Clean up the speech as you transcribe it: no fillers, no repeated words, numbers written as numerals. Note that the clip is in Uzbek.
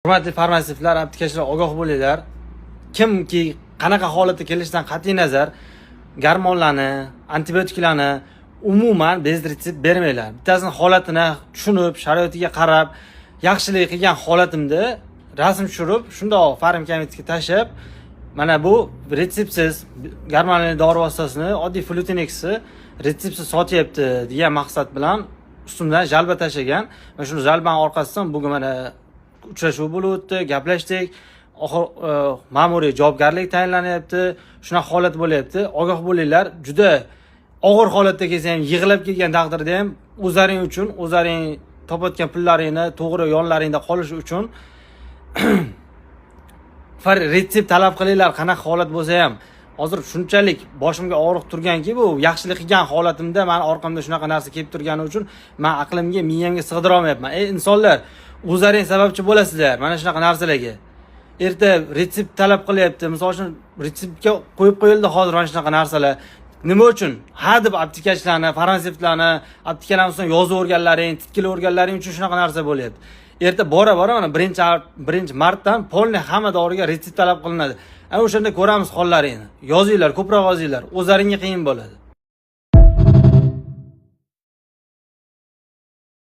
Hurmatli farmatsevtlar, aptekachlar ogoh bo'linglar. Kimki qanaqa holatda kelishidan qat'iy nazar gormonlarni, antibiotiklarni umuman bez retsept bermanglar. Bittasini holatini tushunib, sharoitiga qarab, yaxshilik qilgan holatimda rasm tushirib, shundoq farm komitetiga tashlab, mana bu retseptsiz gormonal dori vositasini oddiy Flutinexni retseptsiz sotyapti degan maqsad bilan ustimdan jalba tashlagan. Mana shu jalbaning orqasidan bugun mana uchrashuv bo'lib o'tdi, gaplashdik. Ma'muriy javobgarlik tayinlanyapti. Shunaqa holat bo'lyapti. Ogoh bo'linglar. Juda og'ir holatda kelsa ham, yig'lab kelgan taqdirda ham o'zlaring uchun, o'zlaring topayotgan pullaringni to'g'ri yonlaringda qolishi uchun retsept talab qilinglar. Qanaqa holat bo'lsa ham, hozir shunchalik boshimga og'riq turganki, bu yaxshilik qilgan holatimda meni orqamda shunaqa narsa kelib turgani uchun men aqlimga, miyamga sig'dira olmayapman. Insonlar, o'zlaring sababchi bo'lasizlar mana shunaqa narsalarga. Erta retsept talab qilyapti. Misol uchun retseptga qo'yib qo'yildi hozir mana shunaqa narsalar. Nima uchun? Ha deb aptekachlarni, farmatsevtlarni, aptekalarni ustidan yozib o'rganlaring, titkilab o'rganlaring uchun shunaqa narsa bo'lyapti. Erta bora-bora mana 1-martdan polni hamma doriga retsept talab qilinadi. Ana o'shanda ko'ramiz hollaringni. Yozinglar, ko'proq yozinglar. O'zlaringga qiyin bo'ladi.